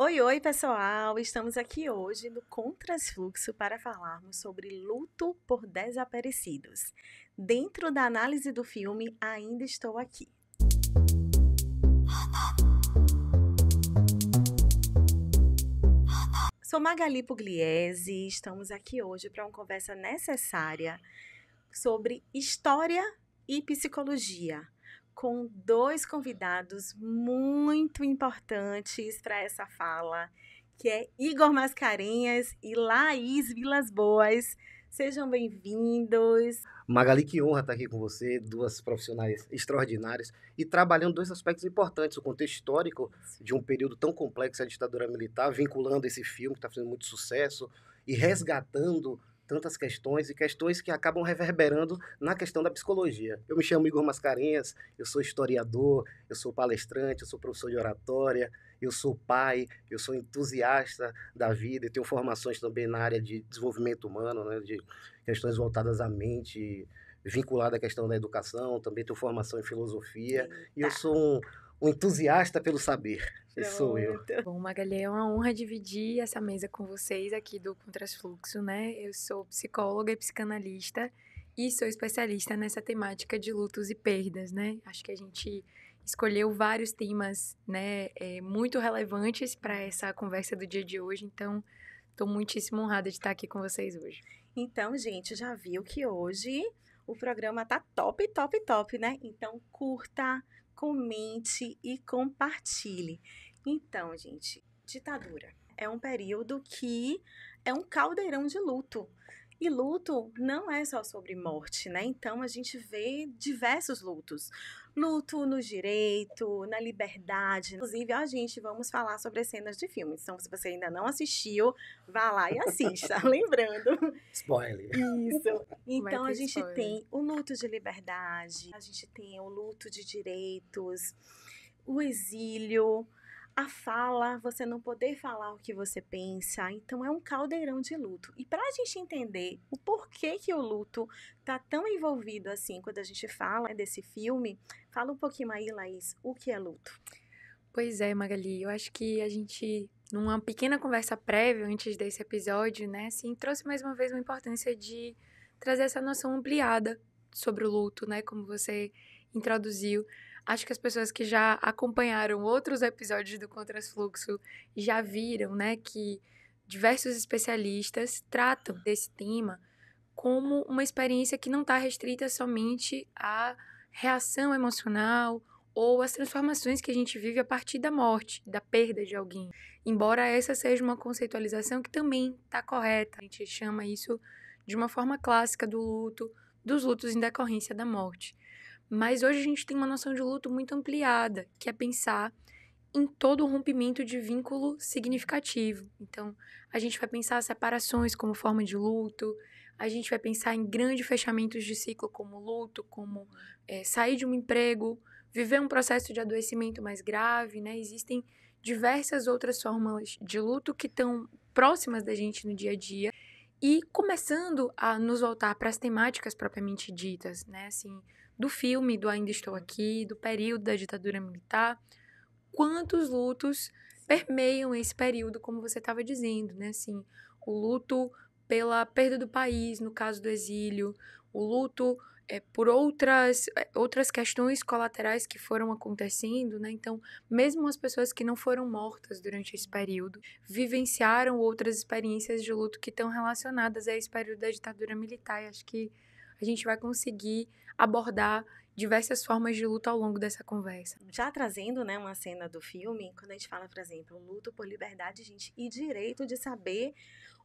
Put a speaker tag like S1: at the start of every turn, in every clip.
S1: Oi, oi, pessoal! Estamos aqui hoje no Contrafluxo para falarmos sobre luto por desaparecidos. Dentro da análise do filme, Ainda Estou Aqui. Sou Magali Pugliese e estamos aqui hoje para uma conversa necessária sobre história e psicologia, com dois convidados muito importantes para essa fala, que é Igor Mascarenhas e Laís Vilas Boas. Sejam bem-vindos.
S2: Magali, que honra estar aqui com você, duas profissionais extraordinárias e trabalhando dois aspectos importantes, o contexto histórico de um período tão complexo, a ditadura militar, vinculando esse filme que está fazendo muito sucesso e resgatando tantas questões e questões que acabam reverberando na questão da psicologia. Eu me chamo Igor Mascarenhas, eu sou historiador, eu sou palestrante, eu sou professor de oratória, eu sou pai, eu sou entusiasta da vida, eu tenho formações também na área de desenvolvimento humano, né, de questões voltadas à mente, vinculada à questão da educação, também tenho formação em filosofia, e eu sou um entusiasta pelo saber. Esse sou eu.
S3: Bom, Magali, é uma honra dividir essa mesa com vocês aqui do Contrafluxo, né? Eu sou psicóloga e psicanalista e sou especialista nessa temática de lutos e perdas, né? Acho que a gente escolheu vários temas, né, muito relevantes para essa conversa do dia de hoje, então estou muitíssimo honrada de estar aqui com vocês hoje.
S1: Então, gente, já viu que hoje o programa tá top, top, top, né? Então, curta, comente e compartilhe. Então, gente, ditadura é um período que é um caldeirão de luto. E luto não é só sobre morte, né? Então a gente vê diversos lutos. Luto no direito, na liberdade. Inclusive, a gente vamos falar sobre as cenas de filmes. Então, se você ainda não assistiu, vá lá e assista. Lembrando.
S2: Spoiler.
S1: Isso. Então, a gente
S3: spoiler.
S1: tem o luto de liberdade, a gente tem o luto de direitos, o exílio, a fala, você não poder falar o que você pensa. Então, é um caldeirão de luto. E para a gente entender o porquê que o luto tá tão envolvido assim, quando a gente fala desse filme, fala um pouquinho aí, Laís, o que é luto?
S3: Pois é, Magali, eu acho que a gente, numa pequena conversa prévia antes desse episódio, né, assim, trouxe mais uma vez uma importância de trazer essa noção ampliada sobre o luto, né, como você introduziu. Acho que as pessoas que já acompanharam outros episódios do Contrafluxo já viram, né, que diversos especialistas tratam desse tema como uma experiência que não está restrita somente à reação emocional ou às transformações que a gente vive a partir da morte, da perda de alguém. Embora essa seja uma conceitualização que também está correta, a gente chama isso de uma forma clássica do luto, dos lutos em decorrência da morte. Mas hoje a gente tem uma noção de luto muito ampliada, que é pensar em todo o rompimento de vínculo significativo. Então, a gente vai pensar separações como forma de luto, a gente vai pensar em grandes fechamentos de ciclo como luto, como sair de um emprego, viver um processo de adoecimento mais grave, né? Existem diversas outras formas de luto que estão próximas da gente no dia a dia. E começando a nos voltar para as temáticas propriamente ditas, né? Assim, do filme, do Ainda Estou Aqui, do período da ditadura militar, quantos lutos permeiam esse período, como você estava dizendo, né? Assim, o luto pela perda do país, no caso do exílio, o luto por outras questões colaterais que foram acontecendo, né? Então, mesmo as pessoas que não foram mortas durante esse período, vivenciaram outras experiências de luto que estão relacionadas a esse período da ditadura militar. E acho que a gente vai conseguir abordar diversas formas de luto ao longo dessa conversa.
S1: Já trazendo, né, uma cena do filme, quando a gente fala, por exemplo, luto por liberdade, gente, e direito de saber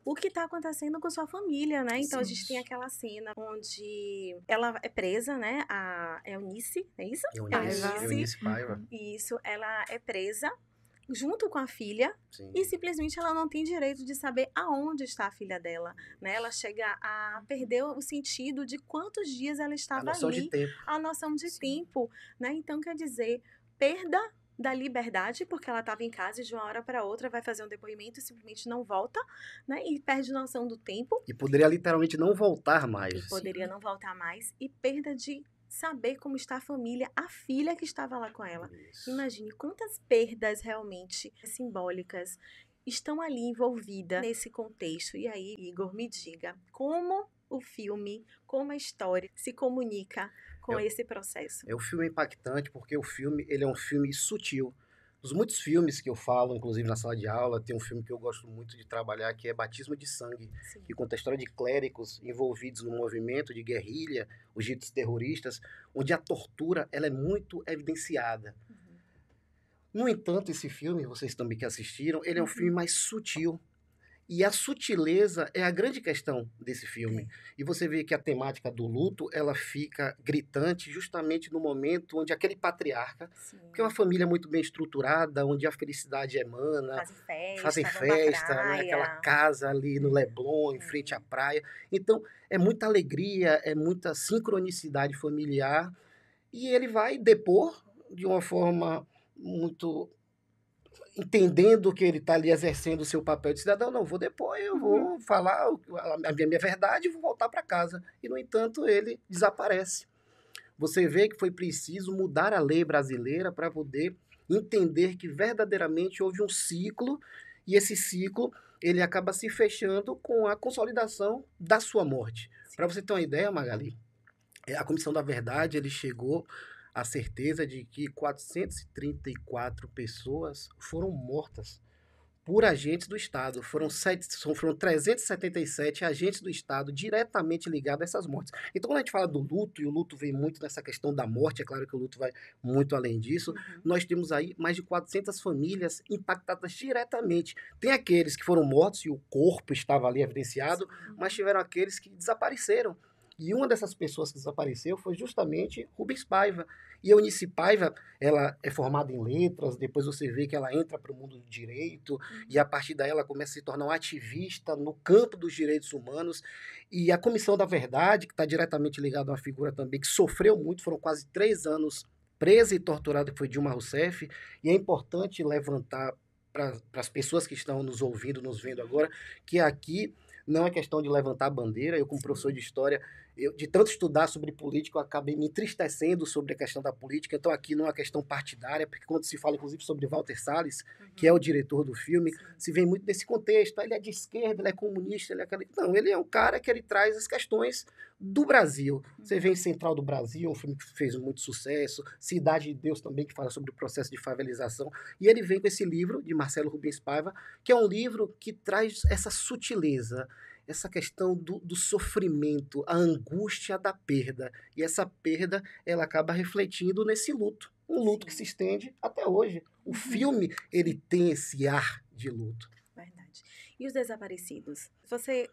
S1: o que está acontecendo com sua família, né? Então, a gente tem aquela cena onde ela é presa, né? A Eunice, é isso?
S2: Eunice Paiva.
S1: Isso, ela é presa junto com a filha.
S2: Sim.
S1: E simplesmente ela não tem direito de saber aonde está a filha dela, né? Ela chega a perder o sentido de quantos dias ela estava ali.
S2: A noção de tempo.
S1: A noção de
S3: Sim.
S1: tempo, né? Então, quer dizer, perda da liberdade, porque ela estava em casa e de uma hora para outra vai fazer um depoimento e simplesmente não volta, né? E perde noção do tempo.
S2: E poderia literalmente não voltar mais.
S1: E poderia não voltar mais. E perda de saber como está a família, a filha que estava lá com ela.
S2: Isso.
S1: Imagine quantas perdas realmente simbólicas estão ali envolvidas nesse contexto. E aí, Igor, me diga, como o filme, como a história se comunica com esse processo?
S2: O filme é impactante porque o filme ele é um filme sutil. Dos muitos filmes que eu falo, inclusive na sala de aula, tem um filme que eu gosto muito de trabalhar, que é Batismo de Sangue,
S1: Sim.
S2: que conta a história de clérigos envolvidos no movimento de guerrilha, os ditos terroristas, onde a tortura ela é muito evidenciada. No entanto, esse filme, vocês também que assistiram, ele é um filme mais sutil. E a sutileza é a grande questão desse filme. E você vê que a temática do luto, ela fica gritante justamente no momento onde aquele patriarca,
S1: Sim.
S2: que é uma família muito bem estruturada, onde a felicidade emana, fazem
S1: vão pra
S2: festa, né?
S1: praia.
S2: Aquela casa ali no Leblon, em frente à praia. Então, é muita alegria, é muita sincronicidade familiar. E ele vai depor de uma forma muito entendendo que ele está ali exercendo o seu papel de cidadão, não, vou depor, eu vou falar a minha verdade e vou voltar para casa. E, no entanto, ele desaparece. Você vê que foi preciso mudar a lei brasileira para poder entender que verdadeiramente houve um ciclo, e esse ciclo ele acaba se fechando com a consolidação da sua morte. Para você ter uma ideia, Magali, a Comissão da Verdade ele chegou a certeza de que 434 pessoas foram mortas por agentes do Estado. Foram 377 agentes do Estado diretamente ligados a essas mortes. Então, quando a gente fala do luto, e o luto vem muito nessa questão da morte, é claro que o luto vai muito além disso, nós temos aí mais de 400 famílias impactadas diretamente. Tem aqueles que foram mortos e o corpo estava ali evidenciado, mas tiveram aqueles que desapareceram. E uma dessas pessoas que desapareceu foi justamente Rubens Paiva. E a Eunice Paiva, ela é formada em letras, depois você vê que ela entra para o mundo do direito, e a partir daí ela começa a se tornar uma ativista no campo dos direitos humanos. E a Comissão da Verdade, que está diretamente ligada a uma figura também que sofreu muito, foram quase 3 anos presa e torturada, que foi Dilma Rousseff, e é importante levantar para as pessoas que estão nos ouvindo, nos vendo agora, que aqui não é questão de levantar a bandeira. Eu, como professor de história, de tanto estudar sobre política, eu acabei me entristecendo sobre a questão da política. Então, aqui não é uma questão partidária, porque quando se fala, inclusive, sobre Walter Salles, que é o diretor do filme, se vê muito nesse contexto. Ele é de esquerda, ele é comunista, ele é aquele... Não, ele é um cara que ele traz as questões do Brasil. Você vê em Central do Brasil, um filme que fez muito sucesso, Cidade de Deus também, que fala sobre o processo de favelização. E ele vem com esse livro, de Marcelo Rubens Paiva, que é um livro que traz essa sutileza, essa questão do sofrimento, a angústia da perda. E essa perda, ela acaba refletindo nesse luto. Um luto que se estende até hoje. O filme, ele tem esse ar de luto.
S1: Verdade. E os desaparecidos? Você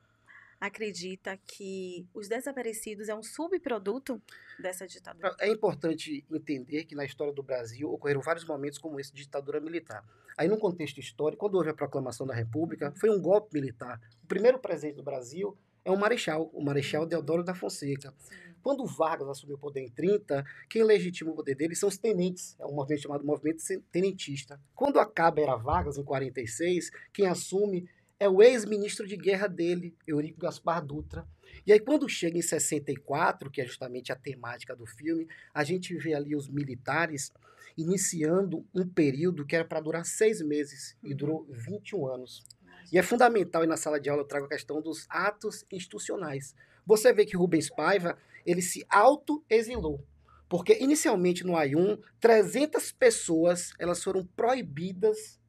S1: acredita que os desaparecidos é um subproduto dessa ditadura?
S2: É importante entender que na história do Brasil ocorreram vários momentos como esse de ditadura militar. Aí, num contexto histórico, quando houve a proclamação da República, foi um golpe militar. O primeiro presidente do Brasil é o Marechal Deodoro da Fonseca.
S1: Sim.
S2: Quando o Vargas assumiu o poder em 30, quem legitima o poder dele são os tenentes. É um movimento chamado movimento tenentista. Quando acaba a era Vargas, em 46, quem assume é o ex-ministro de guerra dele, Eurico Gaspar Dutra. E aí, quando chega em 64, que é justamente a temática do filme, a gente vê ali os militares iniciando um período que era para durar 6 meses e durou 21 anos. E é fundamental, e na sala de aula eu trago a questão dos atos institucionais. Você vê que Rubens Paiva, ele se auto-exilou. Porque, inicialmente, no AI-1, 300 pessoas elas foram proibidas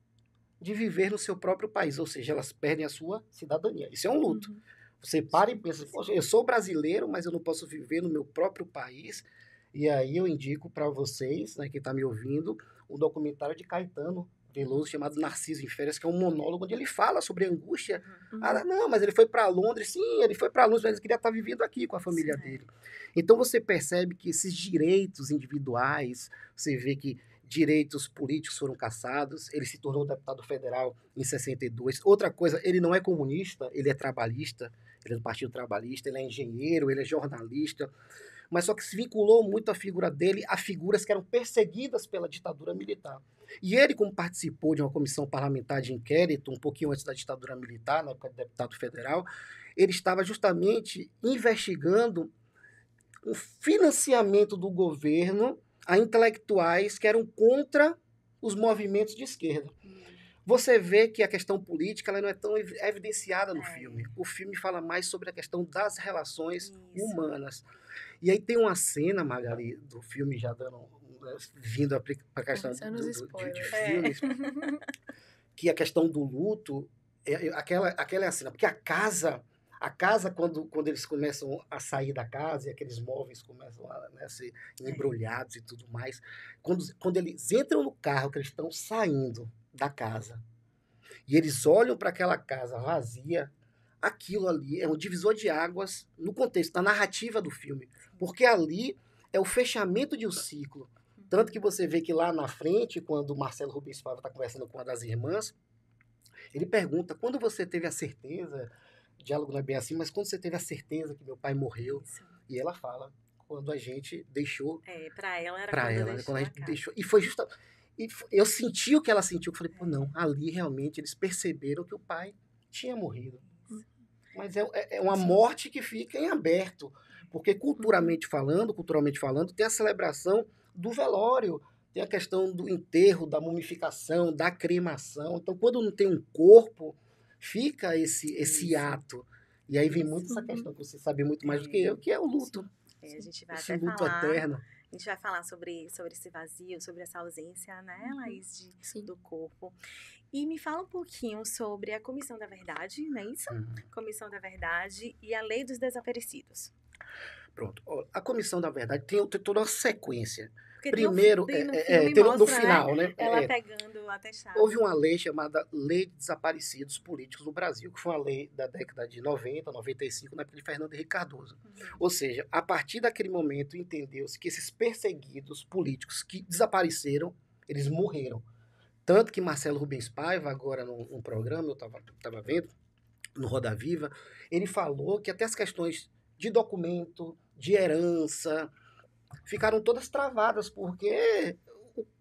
S2: de viver no seu próprio país, ou seja, elas perdem a sua cidadania. Isso é um luto. Você para e pensa, poxa, eu sou brasileiro, mas eu não posso viver no meu próprio país. E aí eu indico para vocês, né, quem está me ouvindo, um documentário de Caetano Veloso chamado Narciso em Férias, que é um monólogo onde ele fala sobre a angústia. Ah, não, mas ele foi para Londres. Sim, ele foi para Londres, mas ele queria estar vivendo aqui com a família dele. Então você percebe que esses direitos individuais, você vê que direitos políticos foram cassados, ele se tornou deputado federal em 62. Outra coisa, ele não é comunista, ele é trabalhista, ele é do Partido Trabalhista, ele é engenheiro, ele é jornalista, mas só que se vinculou muito a figura dele a figuras que eram perseguidas pela ditadura militar. E ele, como participou de uma comissão parlamentar de inquérito, um pouquinho antes da ditadura militar, na época de deputado federal, ele estava justamente investigando um financiamento do governo a intelectuais que eram contra os movimentos de esquerda. Você vê que a questão política ela não é tão evidenciada no filme. O filme fala mais sobre a questão das relações humanas. E aí tem uma cena, Magali, do filme já vindo para a questão de filmes, que a questão do luto, aquela é a cena, porque a casa quando eles começam a sair da casa e aqueles móveis começam a ser embrulhados e tudo mais, quando eles entram no carro, que eles estão saindo da casa, e eles olham para aquela casa vazia, aquilo ali é um divisor de águas no contexto, na narrativa do filme, porque ali é o fechamento de um ciclo. Tanto que você vê que lá na frente, quando o Marcelo Rubens Paiva está conversando com uma das irmãs, ele pergunta, quando você teve a certeza, o diálogo não é bem assim, mas quando você teve a certeza que meu pai morreu, e ela fala, quando a gente deixou...
S1: para ela era
S2: quando a gente deixou. E foi justo... E eu senti o que ela sentiu, eu falei, pô, não, ali realmente eles perceberam que o pai tinha morrido. Mas é uma morte que fica em aberto, porque culturalmente falando, tem a celebração do velório, tem a questão do enterro, da mumificação, da cremação. Então, quando não tem um corpo, fica esse ato. E aí vem muito essa questão, que você sabe muito mais do que eu, que é o luto.
S1: A gente vai
S2: esse
S1: até
S2: luto
S1: falar,
S2: eterno.
S1: A gente vai falar sobre esse vazio, sobre essa ausência, né, Laís, do corpo. E me fala um pouquinho sobre a Comissão da Verdade, não é isso? Comissão da Verdade e a Lei dos Desaparecidos.
S2: Pronto. A Comissão da Verdade tem toda uma sequência.
S1: Porque
S2: primeiro, no final, né?
S1: Ela pegando o atestado.
S2: Houve uma lei chamada Lei de Desaparecidos Políticos no Brasil, que foi uma lei da década de 90, 95, na época de Fernando Henrique Cardoso. Ou seja, a partir daquele momento entendeu-se que esses perseguidos políticos que desapareceram, eles morreram. Tanto que Marcelo Rubens Paiva, agora num programa, eu estava vendo, no Roda Viva, ele falou que até as questões de documento, de herança, ficaram todas travadas, porque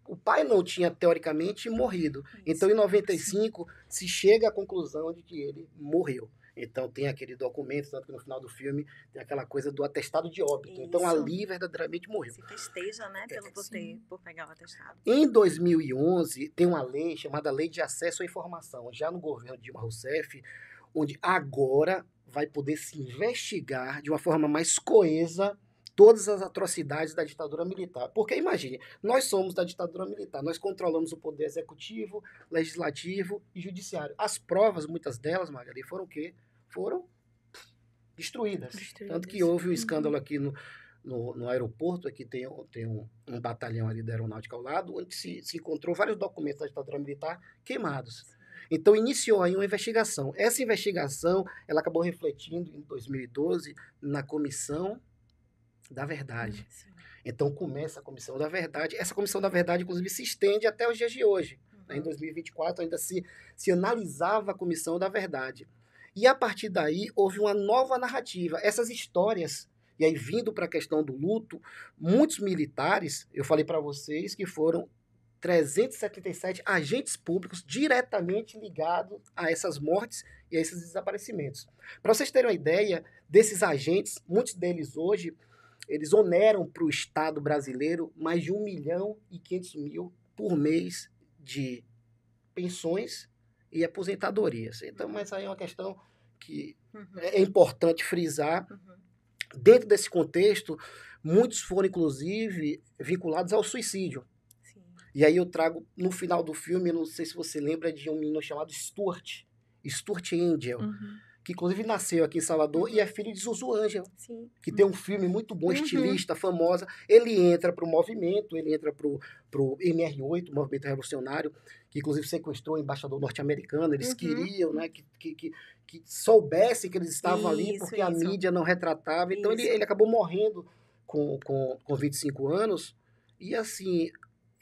S2: o pai não tinha, teoricamente, morrido. Então, em 95, se chega à conclusão de que ele morreu. Então, tem aquele documento, tanto que no final do filme tem aquela coisa do atestado de óbito. Então, ali, verdadeiramente, morreu.
S1: Se festeja, né, por pegar o atestado.
S2: Em 2011, tem uma lei chamada Lei de Acesso à Informação, já no governo de Dilma Rousseff, onde agora vai poder se investigar de uma forma mais coesa todas as atrocidades da ditadura militar. Porque, imagine, nós somos da ditadura militar, nós controlamos o poder executivo, legislativo e judiciário. As provas, muitas delas, Magali, foram o quê? Foram destruídas. Tanto que houve um escândalo aqui no aeroporto, aqui tem um batalhão ali da aeronáutica ao lado, onde se encontrou vários documentos da ditadura militar queimados. Então, iniciou aí uma investigação. Essa investigação, ela acabou refletindo em 2012 na Comissão da Verdade. Então, começa a Comissão da Verdade. Essa Comissão da Verdade, inclusive, se estende até os dias de hoje. Em 2024, ainda se analisava a Comissão da Verdade. E, a partir daí, houve uma nova narrativa. Essas histórias, e aí vindo para a questão do luto, muitos militares, eu falei para vocês que foram 377 agentes públicos diretamente ligados a essas mortes e a esses desaparecimentos. Para vocês terem uma ideia desses agentes, muitos deles hoje, eles oneram para o Estado brasileiro mais de 1.500.000 por mês de pensões e aposentadorias. Então, mas aí é uma questão que é importante frisar. Dentro desse contexto, muitos foram, inclusive, vinculados ao suicídio. E aí eu trago, no final do filme, eu não sei se você lembra de um menino chamado Stuart Angel, que inclusive nasceu aqui em Salvador e é filho de Zuzu Angel, que tem um filme muito bom, estilista, famosa. Ele entra para o movimento, ele entra para o MR8, o Movimento Revolucionário, que inclusive sequestrou o embaixador norte-americano. Eles queriam, né, que soubessem que eles estavam ali, porque a mídia não retratava. Então ele acabou morrendo com 25 anos e assim...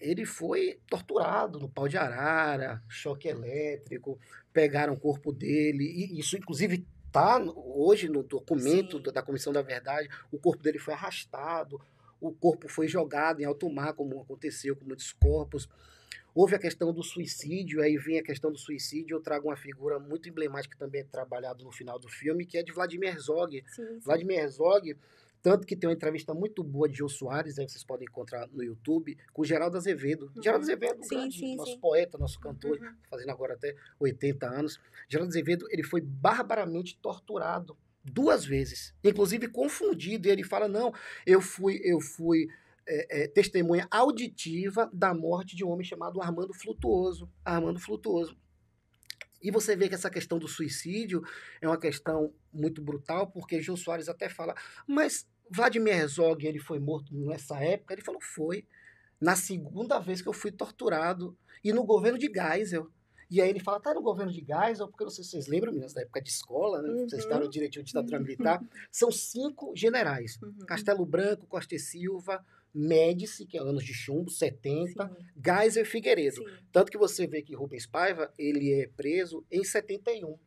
S2: Ele foi torturado no pau de arara, choque elétrico, pegaram o corpo dele, e isso inclusive está hoje no documento da Comissão da Verdade, o corpo dele foi arrastado, o corpo foi jogado em alto mar, como aconteceu com muitos corpos. Houve a questão do suicídio, aí vem a questão do suicídio, eu trago uma figura muito emblemática que também é trabalhada no final do filme, que é de Vladimir Herzog. Vladimir Herzog Tanto que tem uma entrevista muito boa de Jô Soares, aí vocês podem encontrar no YouTube, com o Geraldo Azevedo. Geraldo Azevedo,
S1: Sim,
S2: grande,
S1: sim,
S2: nosso
S1: sim.
S2: poeta, nosso cantor,
S1: Uhum.
S2: fazendo agora até 80 anos. Geraldo Azevedo, ele foi barbaramente torturado 2 vezes, inclusive confundido. E ele fala, não, eu fui testemunha auditiva da morte de um homem chamado Armando Flutuoso. Armando Flutuoso. E você vê que essa questão do suicídio é uma questão muito brutal, porque Jô Soares até fala, mas Vladimir Herzog, ele foi morto nessa época? Ele falou, foi. Na segunda vez que eu fui torturado, e no governo de Geisel. E aí ele fala, tá no governo de Geisel, porque não sei se vocês lembram, meninas, da época de escola, né? Vocês estavam direitinho de ditadura militar. São 5 generais. Castelo Branco, Costa e Silva, Médici, que é anos de chumbo, 70,
S1: Sim.
S2: Geisel e Figueiredo.
S1: Sim.
S2: Tanto que você vê que Rubens Paiva, ele é preso em 71.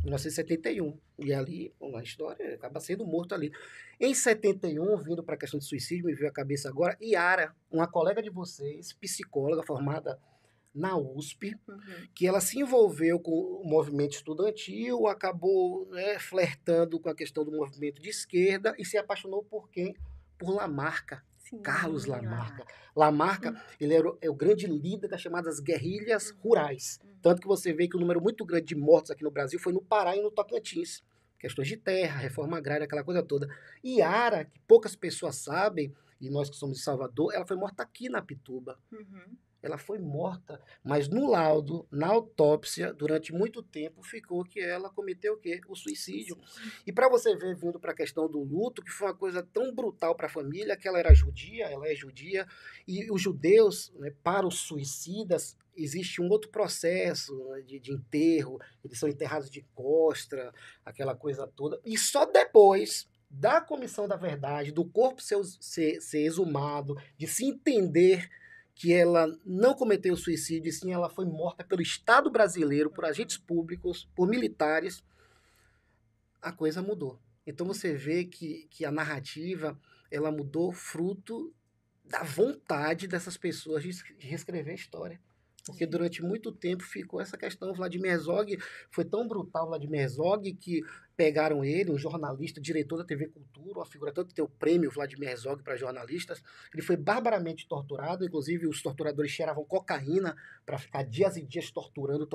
S2: 1971. E ali, na história, acaba sendo morto ali. Em 71, vindo para a questão de suicídio, me veio à cabeça agora, Yara, uma colega de vocês, psicóloga formada na USP, que ela se envolveu com o movimento estudantil, acabou, né, flertando com a questão do movimento de esquerda e se apaixonou por quem? Por Lamarca.
S1: Sim,
S2: Carlos Lamarca. Lamarca, ele é o grande líder das chamadas guerrilhas rurais. Tanto que você vê que o número muito grande de mortos aqui no Brasil foi no Pará e no Tocantins. Questões de terra, reforma agrária, aquela coisa toda. Yara, que poucas pessoas sabem, e nós que somos de Salvador, ela foi morta aqui na Pituba. Ela foi morta, mas no laudo, na autópsia, durante muito tempo, ficou que ela cometeu o quê? O suicídio. E para você ver, vindo para a questão do luto, que foi uma coisa tão brutal para a família, que ela era judia, ela é judia, e os judeus, né, para os suicidas, existe um outro processo, né, de enterro, eles são enterrados de costra, aquela coisa toda, e só depois da comissão da verdade, do corpo ser exumado, de se entender que ela não cometeu suicídio, sim, ela foi morta pelo Estado brasileiro, por agentes públicos, por militares, a coisa mudou. Então você vê que a narrativa, ela mudou fruto da vontade dessas pessoas de reescrever a história. Porque durante muito tempo ficou essa questão. Vladimir Herzog foi tão brutal, Vladimir Herzog, que pegaram ele, um jornalista, diretor da TV Cultura, uma figura tanto que tem o prêmio Vladimir Herzog para jornalistas. Ele foi barbaramente torturado, inclusive os torturadores cheiravam cocaína para ficar dias e dias torturando,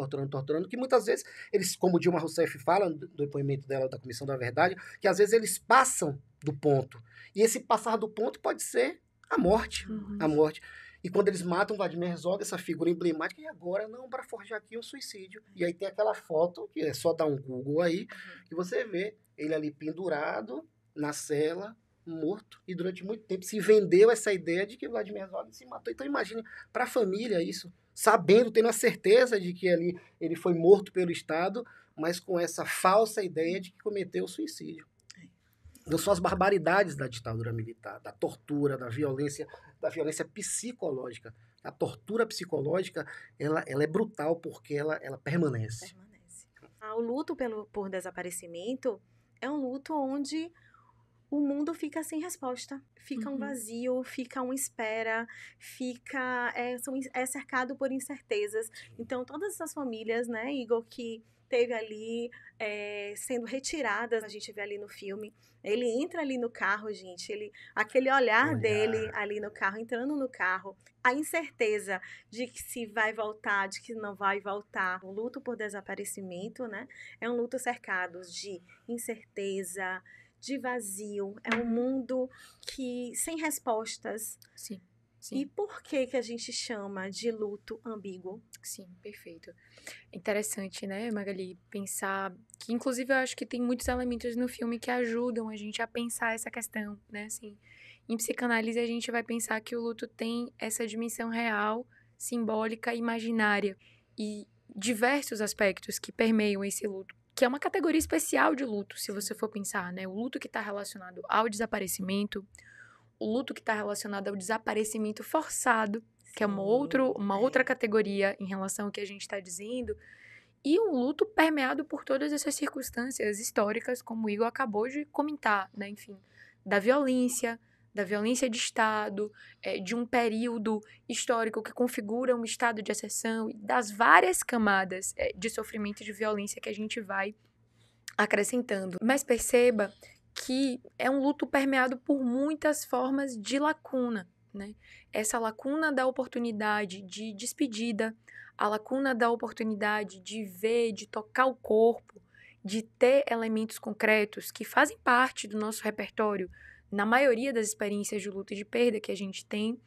S2: que muitas vezes eles, como Dilma Rousseff fala do depoimento dela da Comissão da Verdade, que às vezes eles passam do ponto. E esse passar do ponto pode ser a morte. A morte. E quando eles matam Vladimir Herzog, essa figura emblemática, e agora não, para forjar aqui um suicídio. E aí tem aquela foto, que é só dar um Google aí, que você vê ele ali pendurado na cela, morto, e durante muito tempo se vendeu essa ideia de que Vladimir Herzog se matou. Então imagine, para a família isso, sabendo, tendo a certeza de que ali ele foi morto pelo Estado, mas com essa falsa ideia de que cometeu o suicídio. Não são as barbaridades da ditadura militar, da tortura, da violência psicológica. A tortura psicológica, ela é brutal porque ela permanece.
S1: O luto por desaparecimento é um luto onde o mundo fica sem resposta, fica um vazio, fica uma espera, é cercado por incertezas. Então, todas essas famílias, né, Igor, que teve ali sendo retiradas, a gente vê ali no filme, ele entra ali no carro, gente, aquele olhar dele ali no carro, entrando no carro, a incerteza de que se vai voltar, de que não vai voltar. O luto por desaparecimento, né, é um luto cercado de incerteza, de vazio, é um mundo sem respostas.
S3: Sim.
S1: E por que a gente chama de luto ambíguo?
S3: Sim, perfeito. Interessante, né, Magali, pensar que, inclusive, eu acho que tem muitos elementos no filme que ajudam a gente a pensar essa questão, né, assim, em psicanálise a gente vai pensar que o luto tem essa dimensão real, simbólica e imaginária, e diversos aspectos que permeiam esse luto, que é uma categoria especial de luto, se você for pensar, né, o luto que está relacionado ao desaparecimento, o luto que está relacionado ao desaparecimento forçado, que é uma outra categoria em relação ao que a gente está dizendo, e um luto permeado por todas essas circunstâncias históricas, como o Igor acabou de comentar, né? Enfim, da violência de Estado, de um período histórico que configura um estado de exceção, e das várias camadas de sofrimento e de violência que a gente vai acrescentando. Mas perceba que é um luto permeado por muitas formas de lacuna, né? Essa lacuna da oportunidade de despedida, a lacuna da oportunidade de ver, de tocar o corpo, de ter elementos concretos que fazem parte do nosso repertório na maioria das experiências de luto e de perda que a gente tem.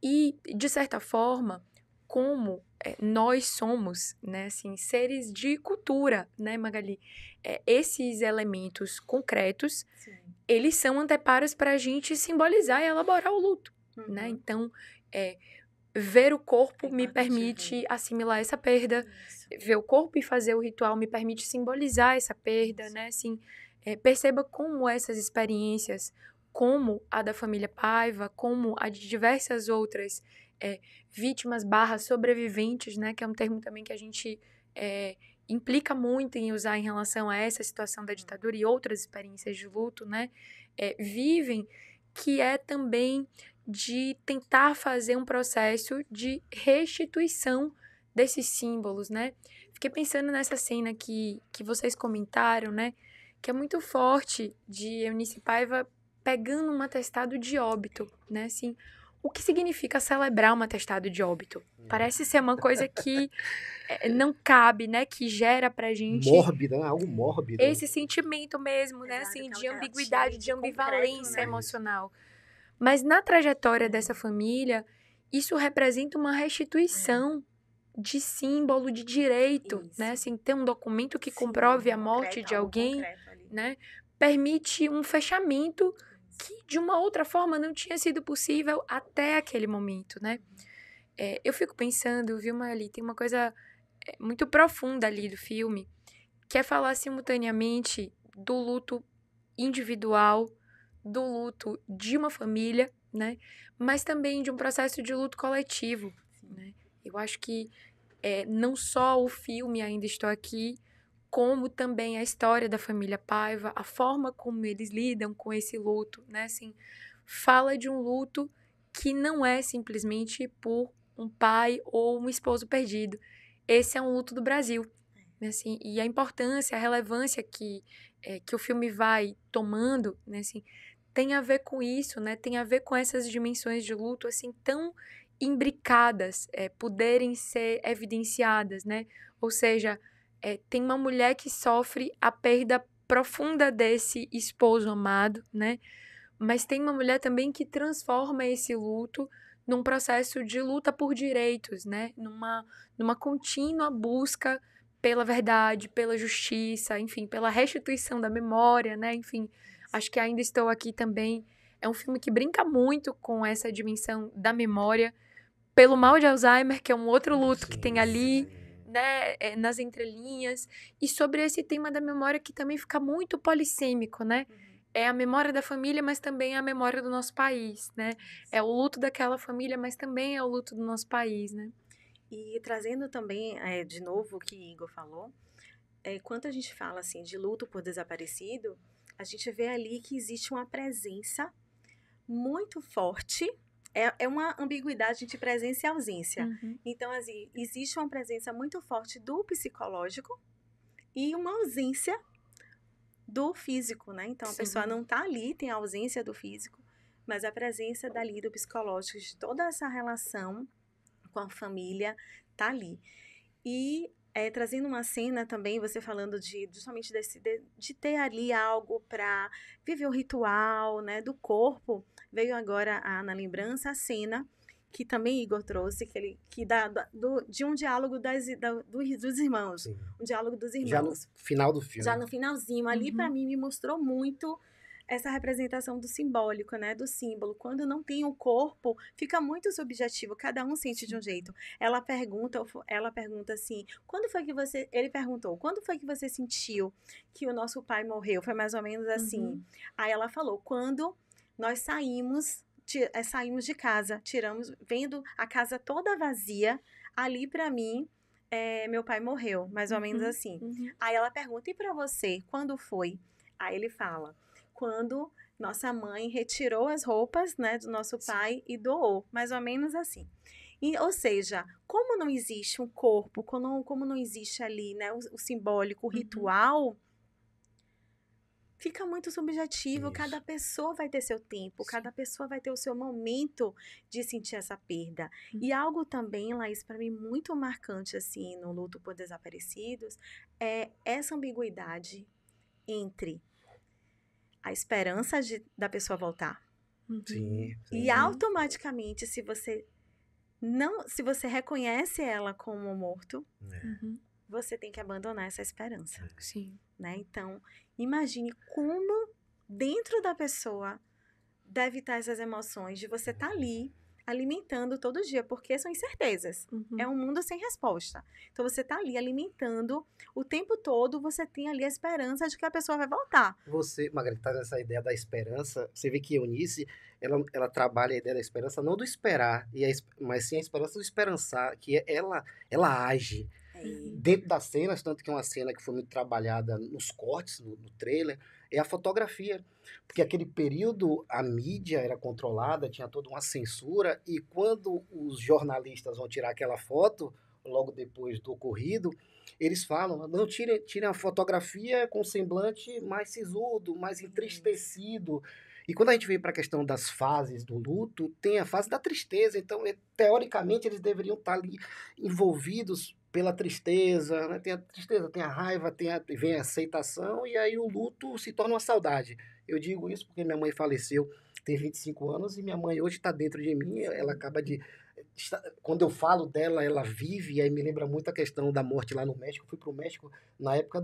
S3: E, de certa forma, como nós somos, né, assim, seres de cultura, né, Magali? Esses elementos concretos,
S1: Sim.
S3: eles são anteparos para a gente simbolizar e elaborar o luto, né? Então, ver o corpo me permite assimilar essa perda, ver o corpo e fazer o ritual me permite simbolizar essa perda, né? Assim, perceba como essas experiências, como a da família Paiva, como a de diversas outras vítimas / sobreviventes, né? Que é um termo também que a gente implica muito em usar em relação a essa situação da ditadura e outras experiências de luto, né? Vivem, que é também de tentar fazer um processo de restituição desses símbolos, né? Fiquei pensando nessa cena que vocês comentaram, né? Que é muito forte, de Eunice Paiva pegando um atestado de óbito, né? Assim, o que significa celebrar um atestado de óbito? Parece ser uma coisa que não cabe, né? Que gera pra gente...
S2: Mórbido, né? Algo mórbido.
S3: Esse sentimento mesmo, né?
S1: Exato,
S3: Assim, de
S1: aquela
S3: ambiguidade, de ambivalência
S1: concreto, né?
S3: emocional. Mas na trajetória dessa família, isso representa uma restituição de símbolo, de direito, né? Assim, ter um documento que comprove a morte de alguém, né? Permite um fechamento que de uma outra forma não tinha sido possível até aquele momento, né? Eu fico pensando, viu, Magali, tem uma coisa muito profunda ali do filme, que é falar simultaneamente do luto individual, do luto de uma família, né? Mas também de um processo de luto coletivo, né? Eu acho que não só o filme Ainda Estou Aqui, como também a história da família Paiva, a forma como eles lidam com esse luto, né? Assim, fala de um luto que não é simplesmente por um pai ou um esposo perdido. Esse é um luto do Brasil, né? Assim, e a importância, a relevância que o filme vai tomando, né? Assim, tem a ver com isso, né? Tem a ver com essas dimensões de luto, assim, tão imbricadas, poderem ser evidenciadas, né? Ou seja, tem uma mulher que sofre a perda profunda desse esposo amado, né? Mas tem uma mulher também que transforma esse luto num processo de luta por direitos, né? Numa contínua busca pela verdade, pela justiça, enfim, pela restituição da memória, né? Enfim, acho que Ainda Estou Aqui também é um filme que brinca muito com essa dimensão da memória, pelo mal de Alzheimer, que é um outro luto que tem ali, né, nas entrelinhas, e sobre esse tema da memória que também fica muito polissêmico, né? É a memória da família, mas também é a memória do nosso país, né? É o luto daquela família, mas também é o luto do nosso país, né?
S1: E trazendo também, de novo, o que Igor falou, quando a gente fala assim de luto por desaparecido, a gente vê ali que existe uma presença muito forte, é uma ambiguidade de presença e ausência. Então, assim, existe uma presença muito forte do psicológico e uma ausência do físico, né? Então, a pessoa não está ali, tem a ausência do físico, mas a presença dali do psicológico, de toda essa relação com a família, tá ali. E trazendo uma cena também, você falando justamente de ter ali algo para viver o ritual, né, do corpo, veio agora na lembrança a cena que também Igor trouxe, de um diálogo dos irmãos. Sim. Um diálogo dos irmãos.
S2: Já no final do filme.
S1: Já no finalzinho. Ali, para mim, me mostrou muito essa representação do simbólico, né? Do símbolo. Quando não tem o corpo, fica muito subjetivo. Cada um sente de um jeito. Ela pergunta assim, ele perguntou, quando foi que você sentiu que o nosso pai morreu? Foi mais ou menos assim. Aí ela falou, quando nós saímos de casa, vendo a casa toda vazia, ali para mim, meu pai morreu, mais ou menos assim. Aí ela pergunta, e para você, quando foi? Aí ele fala, quando nossa mãe retirou as roupas, né, do nosso pai e doou, mais ou menos assim. Ou seja, como não existe um corpo, como não existe ali, né, o simbólico, o ritual, fica muito subjetivo,
S2: Isso.
S1: cada pessoa vai ter seu tempo, cada pessoa vai ter o seu momento de sentir essa perda. E algo também, Laís, para mim muito marcante assim no luto por desaparecidos é essa ambiguidade entre a esperança da pessoa voltar
S2: Sim,
S1: e
S2: sim.
S1: automaticamente se você reconhece ela como morto, você tem que abandonar essa esperança.
S3: Sim.
S1: Né? Então, imagine como dentro da pessoa deve estar essas emoções de você estar ali alimentando todo dia, porque são incertezas. É um mundo sem resposta. Então, você está ali alimentando o tempo todo, você tem ali a esperança de que a pessoa vai voltar.
S2: Você, Margarita, nessa ideia da esperança, você vê que Eunice, ela trabalha a ideia da esperança, não do esperar, mas sim a esperança do esperançar, que ela age. Dentro das cenas, tanto que é uma cena que foi muito trabalhada nos cortes, no trailer, é a fotografia. Porque aquele período a mídia era controlada, tinha toda uma censura, e quando os jornalistas vão tirar aquela foto, logo depois do ocorrido, eles falam, não, tirem a fotografia com semblante mais sisudo, mais entristecido. E quando a gente vem para a questão das fases do luto, tem a fase da tristeza. Então, teoricamente, eles deveriam estar ali envolvidos pela tristeza, né? Tem a tristeza, tem a raiva, vem a aceitação, e aí o luto se torna uma saudade. Eu digo isso porque minha mãe faleceu, tem 25 anos, e minha mãe hoje está dentro de mim, ela acaba de... Quando eu falo dela, ela vive, e aí me lembra muito a questão da morte lá no México. Eu fui para o México na época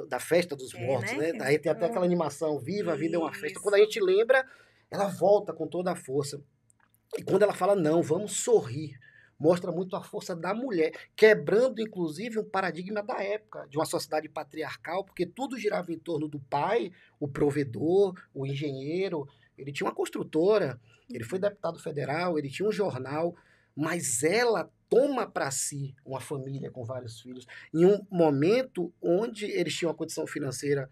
S2: da festa dos mortos, né? Daí tem até aquela animação, Viva, a vida é uma festa. Quando a gente lembra, ela volta com toda a força. E quando ela fala, não, vamos sorrir, mostra muito a força da mulher, quebrando, inclusive, um paradigma da época, de uma sociedade patriarcal, porque tudo girava em torno do pai, o provedor, o engenheiro. Ele tinha uma construtora, ele foi deputado federal, ele tinha um jornal, mas ela toma para si uma família com vários filhos, em um momento onde eles tinham uma condição financeira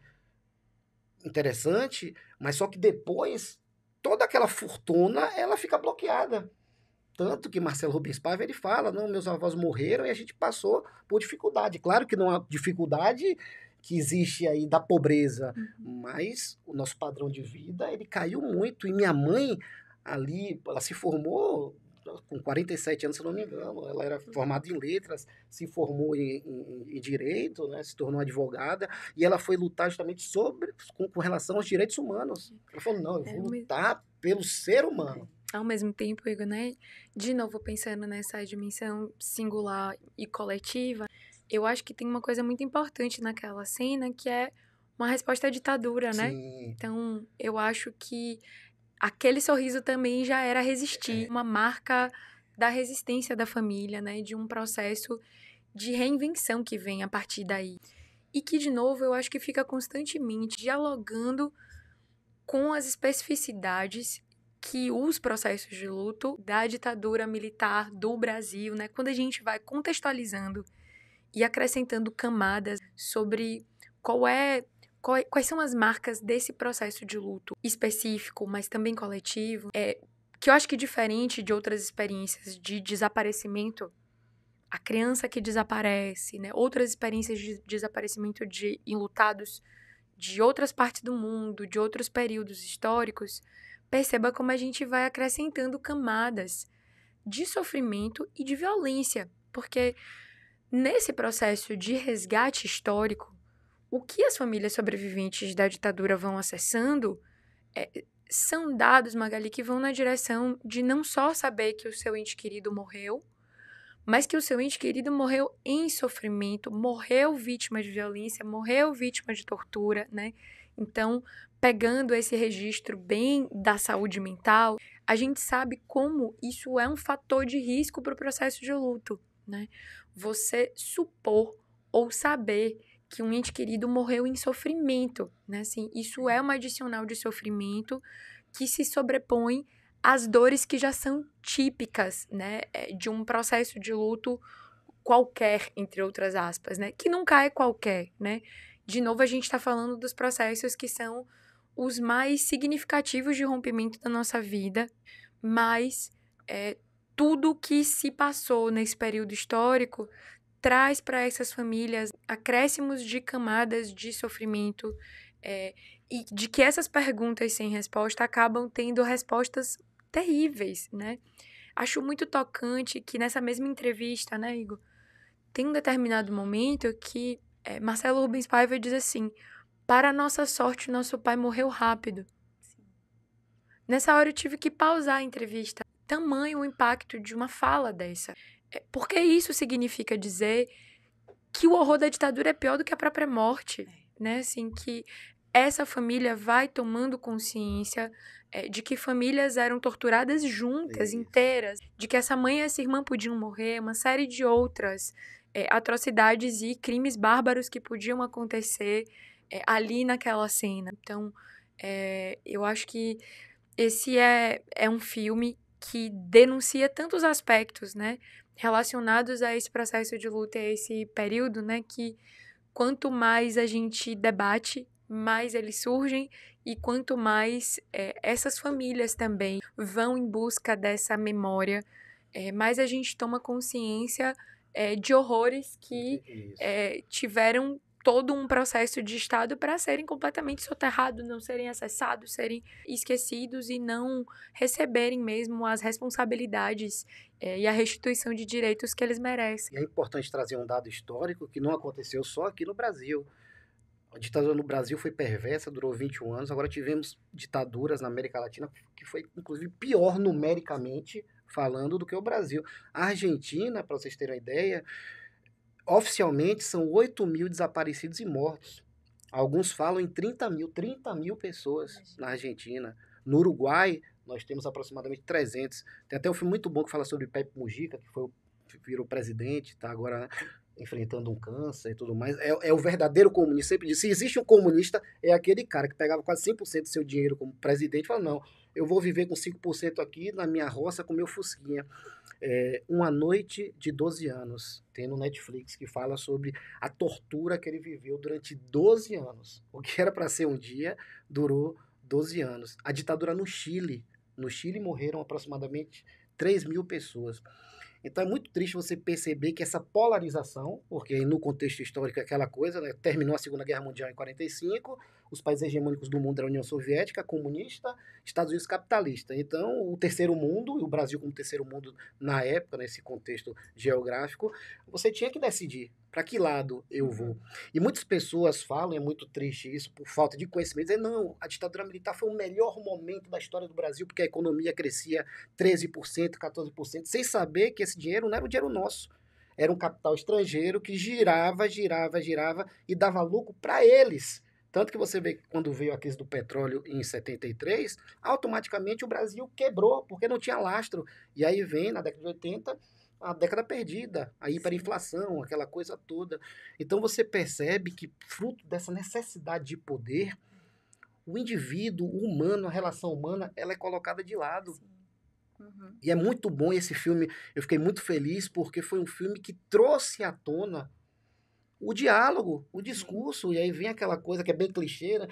S2: interessante, mas só que depois toda aquela fortuna ela fica bloqueada. Tanto que Marcelo Rubens Paiva ele fala, não, meus avós morreram e a gente passou por dificuldade. Claro que não é dificuldade que existe aí da pobreza, mas o nosso padrão de vida ele caiu muito. E minha mãe ali, ela se formou com 47 anos, se não me engano, ela era formada em letras, se formou em direito, né, se tornou advogada, e ela foi lutar justamente com relação aos direitos humanos. Ela falou, não, eu vou lutar pelo ser humano.
S3: Ao mesmo tempo, Igor, né, de novo pensando nessa dimensão singular e coletiva, eu acho que tem uma coisa muito importante naquela cena, que é uma resposta à ditadura, né?
S2: Sim.
S3: Então, eu acho que aquele sorriso também já era resistir, uma marca da resistência da família, né? De um processo de reinvenção que vem a partir daí. E que, de novo, eu acho que fica constantemente dialogando com as especificidades que os processos de luto da ditadura militar do Brasil, né? Quando a gente vai contextualizando e acrescentando camadas sobre quais são as marcas desse processo de luto específico, mas também coletivo, que eu acho que diferente de outras experiências de desaparecimento, a criança que desaparece, né, outras experiências de desaparecimento de enlutados de outras partes do mundo, de outros períodos históricos, perceba como a gente vai acrescentando camadas de sofrimento e de violência, porque nesse processo de resgate histórico, o que as famílias sobreviventes da ditadura vão acessando são dados, Magali, que vão na direção de não só saber que o seu ente querido morreu, mas que o seu ente querido morreu em sofrimento, morreu vítima de violência, morreu vítima de tortura, né? Então, pegando esse registro bem da saúde mental, a gente sabe como isso é um fator de risco para o processo de luto, né? Você supor ou saber que um ente querido morreu em sofrimento, né? Assim, isso é uma adicional de sofrimento que se sobrepõe às dores que já são típicas, né? De um processo de luto qualquer, entre outras aspas, né? Que nunca é qualquer, né? De novo, a gente está falando dos processos que são os mais significativos de rompimento da nossa vida, mas tudo que se passou nesse período histórico traz para essas famílias acréscimos de camadas de sofrimento, E de que essas perguntas sem resposta acabam tendo respostas terríveis, né? Acho muito tocante que nessa mesma entrevista, né, Igor, tem um determinado momento que Marcelo Rubens Paiva diz assim: para nossa sorte, nosso pai morreu rápido. Nessa hora eu tive que pausar a entrevista. Tamanho o impacto de uma fala dessa. Porque isso significa dizer que o horror da ditadura é pior do que a própria morte, né? Assim, que essa família vai tomando consciência de que famílias eram torturadas juntas, inteiras, de que essa mãe e essa irmã podiam morrer, uma série de outras atrocidades e crimes bárbaros que podiam acontecer ali naquela cena. Então, eu acho que esse é um filme que denuncia tantos aspectos, né, relacionados a esse processo de luta, a esse período, né, que quanto mais a gente debate, mais eles surgem e quanto mais essas famílias também vão em busca dessa memória, mais a gente toma consciência de horrores que tiveram todo um processo de Estado para serem completamente soterrados, não serem acessados, serem esquecidos e não receberem mesmo as responsabilidades e a restituição de direitos que eles merecem.
S2: E é importante trazer um dado histórico que não aconteceu só aqui no Brasil. A ditadura no Brasil foi perversa, durou 21 anos. Agora tivemos ditaduras na América Latina que foi, inclusive, pior numericamente falando do que o Brasil. A Argentina, para vocês terem uma ideia, oficialmente são 8 mil desaparecidos e mortos. Alguns falam em 30 mil pessoas na Argentina. No Uruguai, nós temos aproximadamente 300. Tem até um filme muito bom que fala sobre Pepe Mujica, que virou presidente, está agora enfrentando um câncer e tudo mais. É o verdadeiro comunista. Sempre diz, se existe um comunista, é aquele cara que pegava quase 100% do seu dinheiro como presidente e fala, não, eu vou viver com 5% aqui na minha roça com meu fusquinha. Uma Noite de 12 anos, tem no Netflix, que fala sobre a tortura que ele viveu durante 12 anos. O que era para ser um dia, durou 12 anos. A ditadura no Chile morreram aproximadamente 3 mil pessoas. Então é muito triste você perceber que essa polarização, porque no contexto histórico é aquela coisa, né, terminou a Segunda Guerra Mundial em 45, os países hegemônicos do mundo eram a União Soviética, comunista, Estados Unidos capitalista. Então o terceiro mundo, e o Brasil como terceiro mundo na época, nesse contexto geográfico, você tinha que decidir para que lado eu vou. E muitas pessoas falam, é muito triste isso, por falta de conhecimento, dizem, não, a ditadura militar foi o melhor momento da história do Brasil, porque a economia crescia 13%, 14%, sem saber que esse dinheiro não era o dinheiro nosso. Era um capital estrangeiro que girava e dava lucro para eles. Tanto que você vê que quando veio a crise do petróleo em 73, automaticamente o Brasil quebrou, porque não tinha lastro. E aí vem, na década de 80, a década perdida, a hiperinflação, aquela coisa toda. Então você percebe que, fruto dessa necessidade de poder, o indivíduo, o humano, a relação humana, ela é colocada de lado. Uhum. E é muito bom esse filme, eu fiquei muito feliz, porque foi um filme que trouxe à tona o diálogo, o discurso, e aí vem aquela coisa que é bem clichê, né?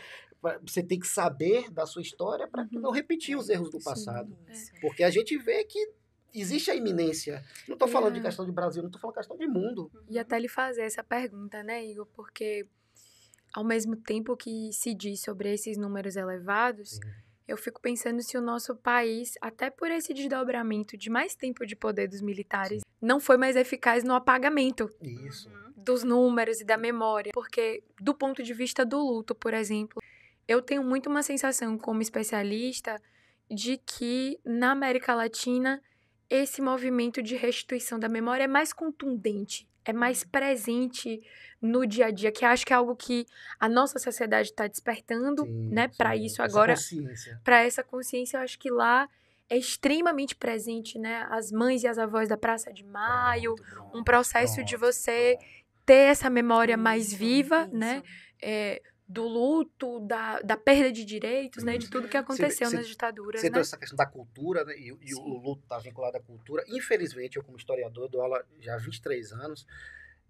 S2: Você tem que saber da sua história para não repetir os erros do passado. Porque a gente vê que existe a iminência. Não estou falando de questão de Brasil, não estou falando de questão de mundo.
S3: E até lhe fazer essa pergunta, né, Igor? Porque ao mesmo tempo que se diz sobre esses números elevados, eu fico pensando se o nosso país, até por esse desdobramento de mais tempo de poder dos militares, não foi mais eficaz no apagamento dos números e da memória. Porque, do ponto de vista do luto, por exemplo, eu tenho muito uma sensação como especialista de que na América Latina esse movimento de restituição da memória é mais contundente, é mais presente no dia a dia, que acho que é algo que a nossa sociedade está despertando, né, para isso agora, para essa consciência. Eu acho que lá é extremamente presente, né, as mães e as avós da Praça de Maio, um processo de você ter essa memória mais viva, né, do luto, da perda de direitos, né, de tudo que aconteceu nas ditaduras.
S2: Você trouxe essa questão da cultura, né, e o luto está vinculado à cultura. Infelizmente, eu como historiador dou aula já há 23 anos,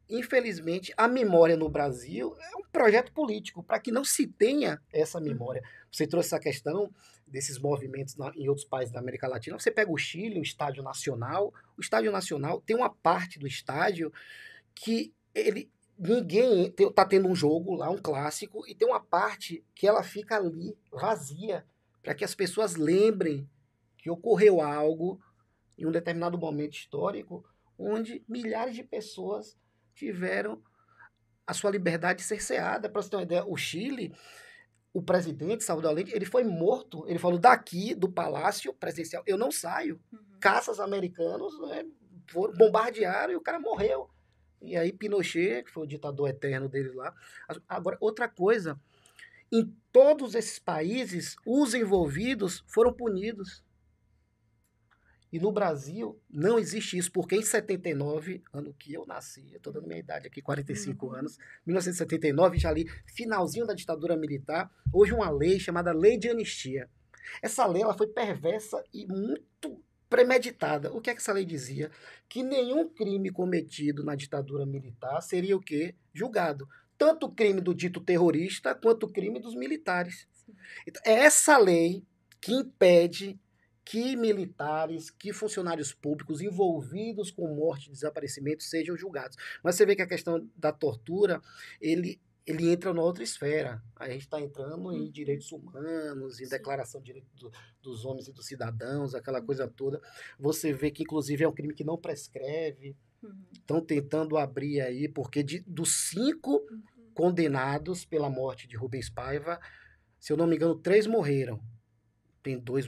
S2: infelizmente, a memória no Brasil é um projeto político para que não se tenha essa memória. Você trouxe essa questão desses movimentos em outros países da América Latina. Você pega o Chile, o Estádio Nacional. O Estádio Nacional tem uma parte do estádio que ele ninguém tá tendo um jogo lá, um clássico, e tem uma parte que ela fica ali vazia, para que as pessoas lembrem que ocorreu algo em um determinado momento histórico onde milhares de pessoas tiveram a sua liberdade cerceada. Para você ter uma ideia, o Chile, o presidente Salvador Allende, ele foi morto. Ele falou: daqui do palácio presidencial eu não saio. Caças americanos, né, bombardearam e o cara morreu. E aí Pinochet, que foi o ditador eterno dele lá. Agora, outra coisa, em todos esses países, os envolvidos foram punidos. E no Brasil não existe isso, porque em 79, ano que eu nasci, eu estou dando minha idade aqui, 45 anos, 1979, já ali, finalzinho da ditadura militar, houve uma lei chamada Lei de Anistia. Essa lei ela foi perversa e muito premeditada. O que é que essa lei dizia? Que nenhum crime cometido na ditadura militar seria o quê? Julgado. Tanto o crime do dito terrorista, quanto o crime dos militares. Então, é essa lei que impede que militares, que funcionários públicos envolvidos com morte e desaparecimento sejam julgados. Mas você vê que a questão da tortura, ele entra numa outra esfera. A gente está entrando em direitos humanos, em declaração de direitos dos homens e dos cidadãos, aquela coisa toda. Você vê que, inclusive, é um crime que não prescreve. Estão tentando abrir aí, porque dos 5 condenados pela morte de Rubens Paiva, se eu não me engano, 3 morreram. Tem 2,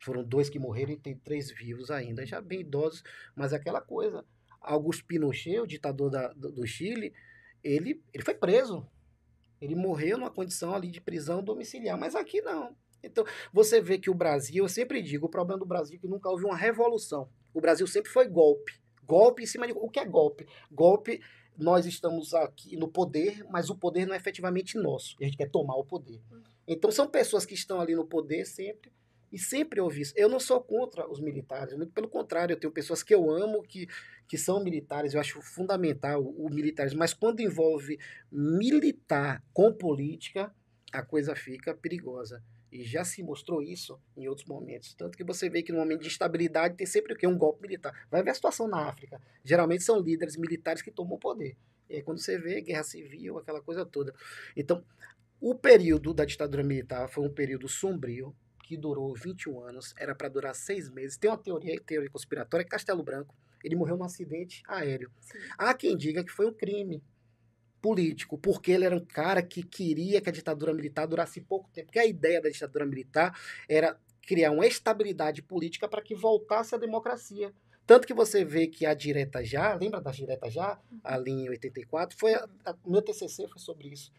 S2: foram 2 que morreram e tem 3 vivos ainda, já bem idosos, mas aquela coisa. Augusto Pinochet, o ditador do Chile, ele foi preso. Ele morreu numa condição ali de prisão domiciliar, mas aqui não. Então, você vê que o Brasil, eu sempre digo, o problema do Brasil é que nunca houve uma revolução. O Brasil sempre foi golpe. Golpe em cima de... O que é golpe? Golpe, nós estamos aqui no poder, mas o poder não é efetivamente nosso. A gente quer tomar o poder. Então, são pessoas que estão ali no poder sempre, e sempre ouvi isso. Eu não sou contra os militares, muito pelo contrário, eu tenho pessoas que eu amo, que são militares, eu acho fundamental o militares, mas quando envolve militar com política, a coisa fica perigosa. E já se mostrou isso em outros momentos. Tanto que você vê que no momento de instabilidade tem sempre o quê? Um golpe militar. Vai ver a situação na África. Geralmente são líderes militares que tomam o poder. E aí quando você vê guerra civil, aquela coisa toda. Então, o período da ditadura militar foi um período sombrio, que durou 21 anos, era para durar 6 meses. Tem uma teoria conspiratória, Castelo Branco, ele morreu num acidente aéreo. Sim. Há quem diga que foi um crime político, porque ele era um cara que queria que a ditadura militar durasse pouco tempo, porque a ideia da ditadura militar era criar uma estabilidade política para que voltasse a democracia. Tanto que você vê que a Direta Já, lembra da Direta Já, ali em 84, o meu TCC foi sobre isso.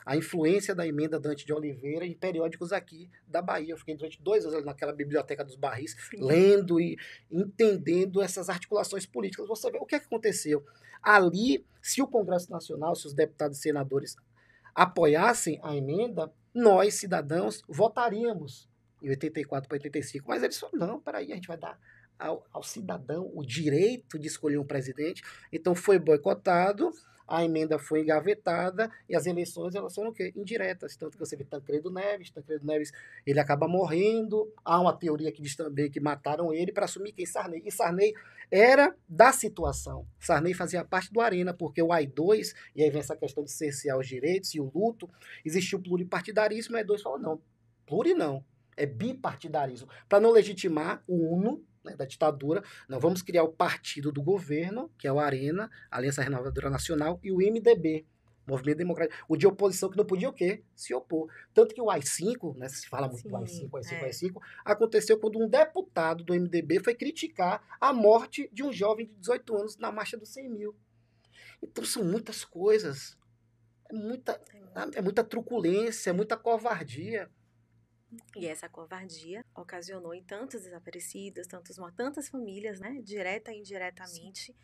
S2: A influência da emenda Dante de Oliveira em periódicos aqui da Bahia. Eu fiquei durante 2 anos naquela biblioteca dos Barris, lendo e entendendo essas articulações políticas. Você vê o que aconteceu. Ali, se o Congresso Nacional, se os deputados e senadores apoiassem a emenda, nós, cidadãos, votaríamos em 84 para 85. Mas eles falaram, não, peraí, a gente vai dar ao cidadão o direito de escolher um presidente. Então foi boicotado, a emenda foi engavetada e as eleições elas foram o quê? Indiretas. Tanto que você vê Tancredo Neves, ele acaba morrendo. Há uma teoria que diz também que mataram ele para assumir quem? Sarney. E Sarney era da situação. Sarney fazia parte do Arena, porque o AI-2, e aí vem essa questão de cercear os direitos e o luto, existiu o pluripartidarismo, e o AI-2 falou, não, pluri não, é bipartidarismo. Para não legitimar o UNO, né, da ditadura, não vamos criar o partido do governo, que é o Arena, Aliança Renovadora Nacional, e o MDB, Movimento Democrático, o de oposição que não podia o quê? Se opor. Tanto que o AI-5, né, se fala muito do AI-5, AI-5, aconteceu quando um deputado do MDB foi criticar a morte de um jovem de 18 anos na marcha dos 100 mil. Então são muitas coisas, é muita truculência, é muita covardia.
S1: E essa covardia ocasionou em tantos desaparecidos, tantas famílias, né, direta e indiretamente. Sim.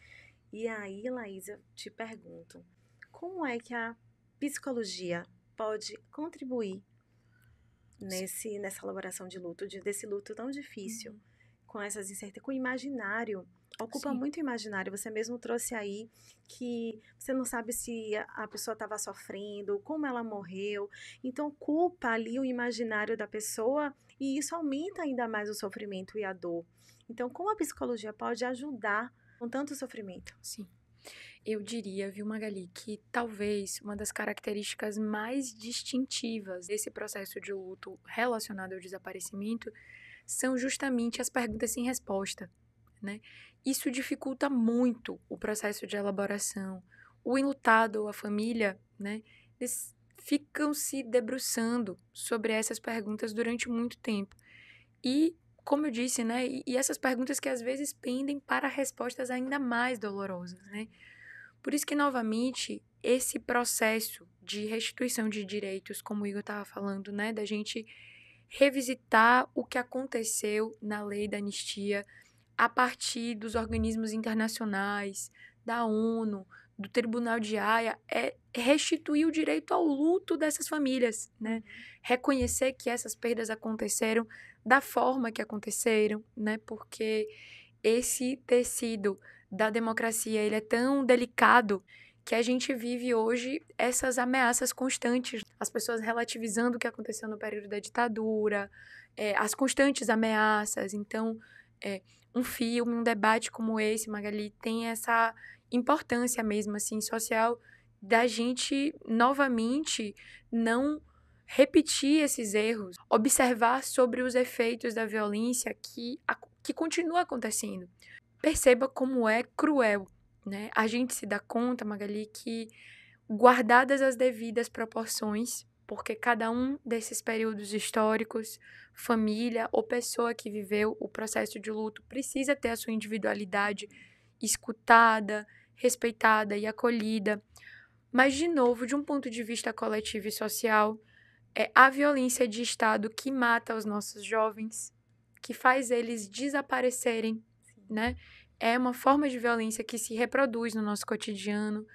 S1: E aí, Laís, eu te pergunto, como é que a psicologia pode contribuir nessa elaboração de luto, desse luto tão difícil, com essas incertezas, com o imaginário? Ocupa muito o imaginário. Você mesmo trouxe aí que você não sabe se a pessoa estava sofrendo, como ela morreu. Então, ocupa ali o imaginário da pessoa e isso aumenta ainda mais o sofrimento e a dor. Então, como a psicologia pode ajudar com tanto sofrimento?
S3: Sim. Eu diria, viu, Magali, que talvez uma das características mais distintivas desse processo de luto relacionado ao desaparecimento são justamente as perguntas sem resposta, né? Isso dificulta muito o processo de elaboração. O enlutado ou a família, né, eles ficam se debruçando sobre essas perguntas durante muito tempo. E, como eu disse, né, e essas perguntas que às vezes pendem para respostas ainda mais dolorosas, né? Por isso que, novamente, esse processo de restituição de direitos, como o Igor estava falando, né, da gente revisitar o que aconteceu na lei da anistia a partir dos organismos internacionais, da ONU, do Tribunal de Haia, é restituir o direito ao luto dessas famílias, né? Reconhecer que essas perdas aconteceram da forma que aconteceram, né? Porque esse tecido da democracia, ele é tão delicado que a gente vive hoje essas ameaças constantes, as pessoas relativizando o que aconteceu no período da ditadura, as constantes ameaças. Então, um filme, um debate como esse, Magali, tem essa importância mesmo, assim, social, da gente, novamente, não repetir esses erros, observar sobre os efeitos da violência que continua acontecendo. Perceba como é cruel, né? A gente se dá conta, Magali, que guardadas as devidas proporções, porque cada um desses períodos históricos, família ou pessoa que viveu o processo de luto precisa ter a sua individualidade escutada, respeitada e acolhida. Mas, de novo, de um ponto de vista coletivo e social, é a violência de Estado que mata os nossos jovens, que faz eles desaparecerem, né? É uma forma de violência que se reproduz no nosso cotidiano.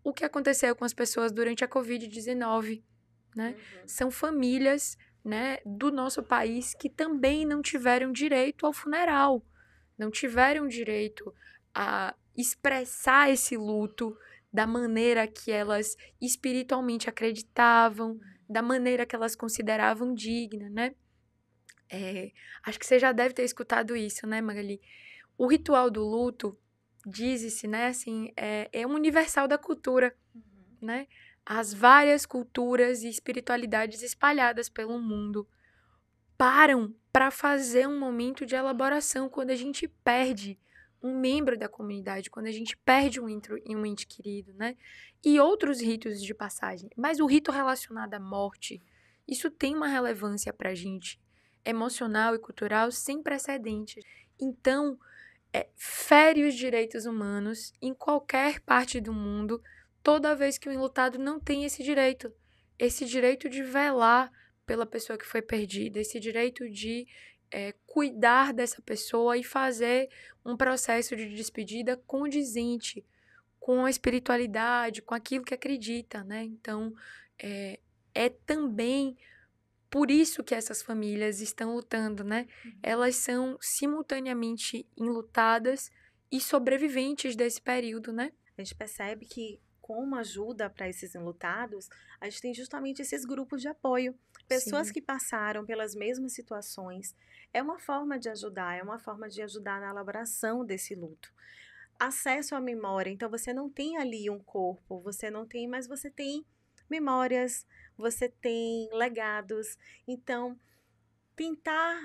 S3: O que aconteceu com as pessoas durante a Covid-19, né? São famílias, né, do nosso país que também não tiveram direito ao funeral, não tiveram direito a expressar esse luto da maneira que elas espiritualmente acreditavam, da maneira que elas consideravam digna, né? Acho que você já deve ter escutado isso, né, Magali? O ritual do luto, diz-se, né, assim, é um universal da cultura, né? As várias culturas e espiritualidades espalhadas pelo mundo param para fazer um momento de elaboração quando a gente perde um membro da comunidade, quando a gente perde um ente querido, né? E outros ritos de passagem. Mas o rito relacionado à morte, isso tem uma relevância para a gente emocional e cultural sem precedentes. Então, fere os direitos humanos em qualquer parte do mundo, toda vez que o enlutado não tem esse direito de velar pela pessoa que foi perdida, esse direito de cuidar dessa pessoa e fazer um processo de despedida condizente com a espiritualidade, com aquilo que acredita, né? Então, é também por isso que essas famílias estão lutando, né? Elas são simultaneamente enlutadas e sobreviventes desse período, né?
S1: A gente percebe que, como ajuda para esses enlutados, a gente tem justamente esses grupos de apoio. Pessoas
S3: Sim.
S1: que passaram pelas mesmas situações. É uma forma de ajudar, é uma forma de ajudar na elaboração desse luto. Acesso à memória. Então, você não tem ali um corpo, você não tem, mas você tem memórias, você tem legados. Então, tentar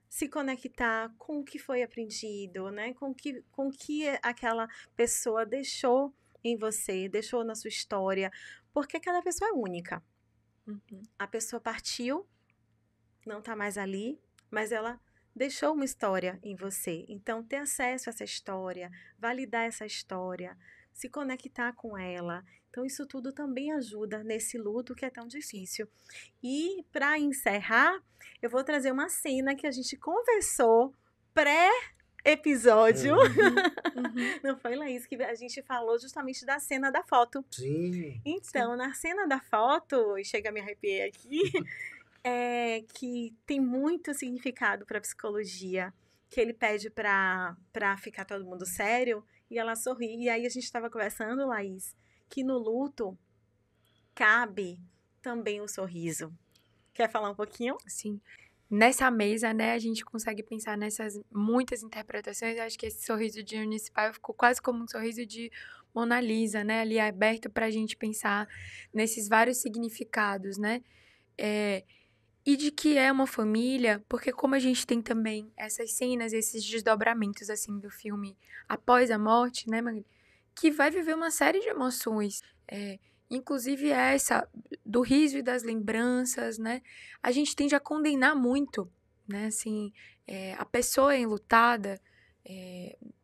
S1: se conectar com o que foi aprendido, né? Com o que aquela pessoa deixou em você, deixou na sua história, porque cada pessoa é única. A pessoa partiu, não está mais ali, mas ela deixou uma história em você. Então, ter acesso a essa história, validar essa história, se conectar com ela. Então, isso tudo também ajuda nesse luto que é tão difícil. E, para encerrar, eu vou trazer uma cena que a gente conversou pré-episódio. Não foi, Laís, que a gente falou justamente da cena da foto.
S2: Sim.
S1: Então, na cena da foto, e chega a me arrepiar aqui, que tem muito significado para a psicologia, que ele pede para ficar todo mundo sério e ela sorri. E aí a gente estava conversando, Laís, que no luto cabe também o sorriso. Quer falar um pouquinho?
S3: Sim. Nessa mesa, né, a gente consegue pensar nessas muitas interpretações. Eu acho que esse sorriso de Eunice Paiva ficou quase como um sorriso de Mona Lisa, né? Ali aberto para a gente pensar nesses vários significados, né? E de que é uma família, porque como a gente tem também essas cenas, esses desdobramentos, assim, do filme após a morte, né, Magali? Que vai viver uma série de emoções, inclusive essa do riso e das lembranças, né? A gente tende a condenar muito, né, assim, a pessoa enlutada,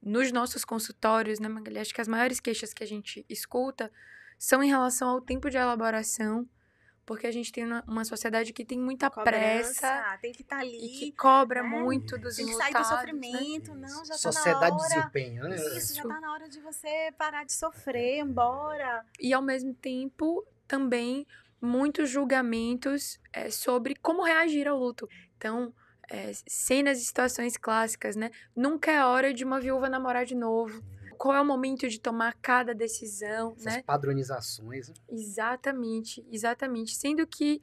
S3: nos nossos consultórios, né, Magali? Acho que as maiores queixas que a gente escuta são em relação ao tempo de elaboração, porque a gente tem uma sociedade que tem muita pressa
S1: tem que estar ali,
S3: e que cobra
S1: né?
S3: muito dos
S1: Tem que sair do
S3: enlutados, né?
S1: sofrimento, não, já tá na
S2: Sociedade de
S1: hora.
S2: desempenho, né?
S1: Isso, já tá na hora de você parar de sofrer, embora.
S3: E, ao mesmo tempo, também muitos julgamentos sobre como reagir ao luto. Então, cenas e situações clássicas, né? Nunca é hora de uma viúva namorar de novo. Qual é o momento de tomar cada decisão,
S2: Essas
S3: né?
S2: padronizações. Né?
S3: Exatamente, exatamente. Sendo que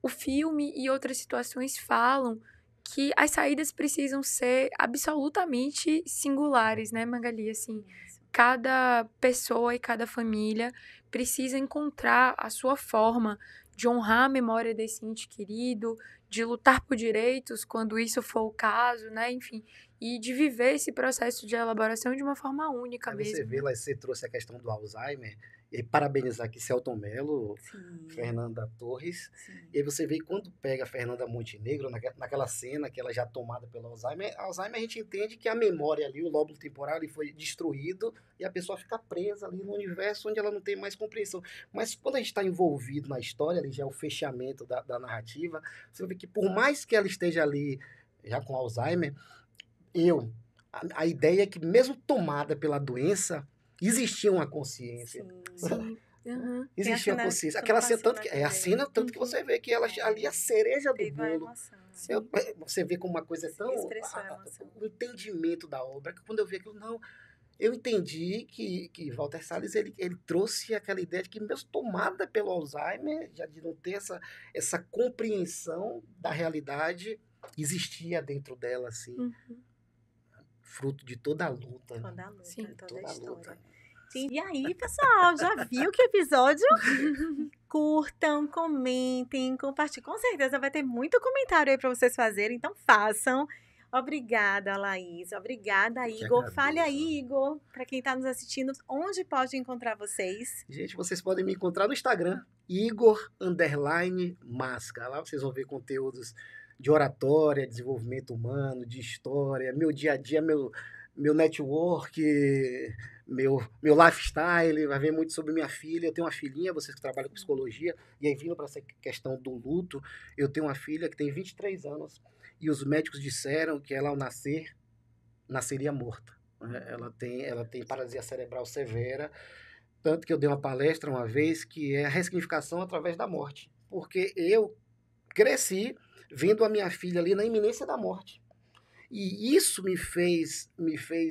S3: o filme e outras situações falam que as saídas precisam ser absolutamente singulares, né, Magali? Assim, cada pessoa e cada família precisa encontrar a sua forma de honrar a memória desse ente querido, de lutar por direitos quando isso for o caso, né? Enfim, e de viver esse processo de elaboração de uma forma única
S2: Aí
S3: mesmo.
S2: você vê, lá, você trouxe a questão do Alzheimer, e parabenizar aqui Celton Mello, Fernanda Torres, e aí você vê quando pega a Fernanda Montenegro, naquela cena que ela já tomada pelo Alzheimer, a gente entende que a memória ali, o lóbulo temporal, ele foi destruído e a pessoa fica presa ali no universo onde ela não tem mais compreensão. Mas quando a gente está envolvido na história, ali já é o fechamento da narrativa, você vê que por mais que ela esteja ali já com Alzheimer, a ideia é que mesmo tomada pela doença, existia uma consciência.
S3: Sim. Uhum.
S2: Existia uma consciência. Aquela cena, tanto que, a cena tanto que você vê que ela ali a cereja do bolo. Você vê como uma coisa é tão... o entendimento da obra, que quando eu vi aquilo, não... Eu entendi que Walter Salles, ele trouxe aquela ideia de que mesmo tomada pelo Alzheimer, já de não ter essa compreensão da realidade, existia dentro dela, assim... fruto de toda a luta.
S1: Toda a luta,
S3: Sim.
S1: toda a história. Sim. E aí, pessoal, já viu que episódio? Curtam, comentem, compartilhem. Com certeza vai ter muito comentário aí para vocês fazerem, então façam. Obrigada, Laís. Obrigada, Igor. Fale aí, Igor, para quem está nos assistindo, onde pode encontrar vocês?
S2: Gente, vocês podem me encontrar no Instagram, Igor_Masca. Lá vocês vão ver conteúdos de oratória, desenvolvimento humano, de história, meu dia a dia, meu network, meu lifestyle, vai ver muito sobre minha filha. Eu tenho uma filhinha, vocês que trabalham com psicologia, e aí vindo para essa questão do luto, eu tenho uma filha que tem 23 anos, e os médicos disseram que ela, ao nascer, nasceria morta. Ela tem paralisia cerebral severa, tanto que eu dei uma palestra uma vez que é a ressignificação através da morte, porque eu cresci vendo a minha filha ali na iminência da morte. E isso me fez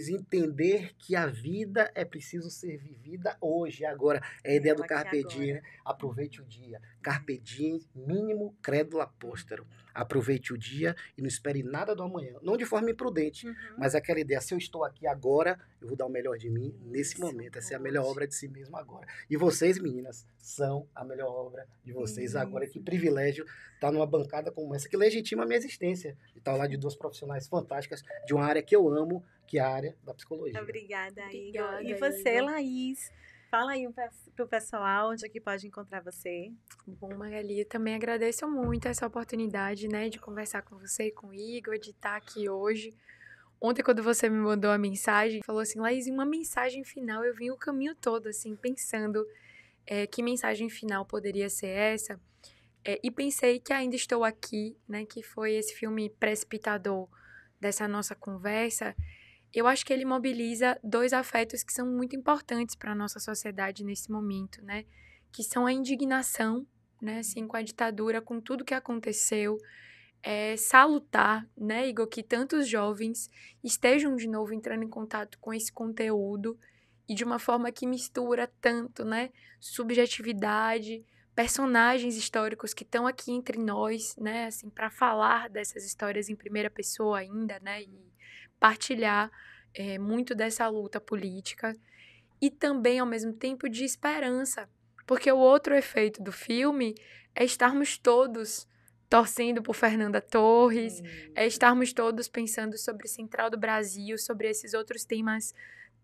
S2: entender que a vida é preciso ser vivida hoje, agora. É a ideia do Carpe Diem, né? Aproveite o dia. Carpe Diem, mínimo crédula póstero. Aproveite o dia e não espere nada do amanhã. Não de forma imprudente, mas aquela ideia, se eu estou aqui agora, eu vou dar o melhor de mim nesse momento. Essa é a melhor obra de si mesmo agora. E vocês, meninas, são a melhor obra de vocês agora. Que privilégio estar numa bancada como essa, que legitima a minha existência. De estar ao lado de duas profissionais fantásticas, de uma área que eu amo, que é a área da psicologia.
S1: Obrigada, Igor. E você, Igor? Laís? Fala aí pro pessoal onde é que pode encontrar você.
S3: Bom, Magali, eu também agradeço muito essa oportunidade, né, de conversar com você e com o Igor, de estar aqui hoje. Ontem, quando você me mandou a mensagem, falou assim, Laís, uma mensagem final, eu vim o caminho todo, assim, pensando que mensagem final poderia ser essa. E pensei que ainda estou aqui, né, que foi esse filme precipitador dessa nossa conversa. Eu acho que ele mobiliza dois afetos que são muito importantes para a nossa sociedade nesse momento, né? Que são a indignação, né? Assim, com a ditadura, com tudo que aconteceu. Salutar, né, Igor, que tantos jovens estejam de novo entrando em contato com esse conteúdo e de uma forma que mistura tanto, né? Subjetividade, personagens históricos que estão aqui entre nós, né? Assim, para falar dessas histórias em primeira pessoa ainda, né? E partilhar muito dessa luta política. e também, ao mesmo tempo, de esperança. Porque o outro efeito do filme é estarmos todos torcendo por Fernanda Torres, é estarmos todos pensando sobre Central do Brasil, sobre esses outros temas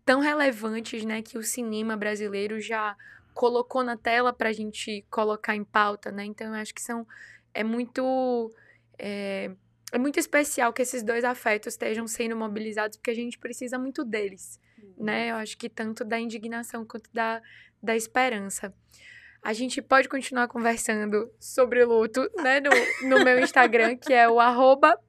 S3: tão relevantes, né, que o cinema brasileiro já colocou na tela para a gente colocar em pauta, né? Então, eu acho que é muito especial que esses dois afetos estejam sendo mobilizados, porque a gente precisa muito deles, né? Eu acho que tanto da indignação quanto da esperança. A gente pode continuar conversando sobre o luto, né, no meu Instagram, que é o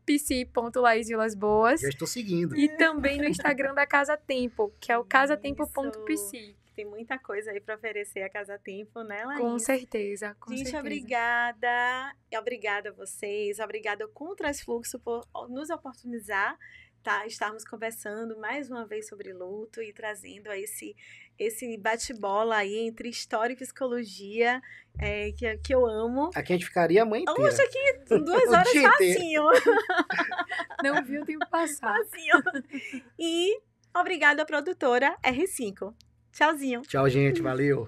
S3: @psi.laisvilasboas.
S2: Já estou seguindo.
S3: E também no Instagram da Casa Tempo, que é o casatempo.psi.
S1: Tem muita coisa aí para oferecer a Casa Tempo, né, Laís?
S3: Com certeza, com
S1: Gente,
S3: certeza.
S1: obrigada. Obrigada a vocês. Obrigada ao Contrafluxo por nos oportunizar, tá? Estarmos conversando mais uma vez sobre luto e trazendo esse bate-bola aí entre história e psicologia, que eu amo.
S2: Aqui a gente ficaria a manhã inteira.
S1: Oxe, aqui 2 horas
S2: dia inteiro.
S1: facinho.
S3: Não viu o tempo passar.
S1: Facinho. E obrigada à produtora R5. Tchauzinho.
S2: Tchau, gente. Valeu.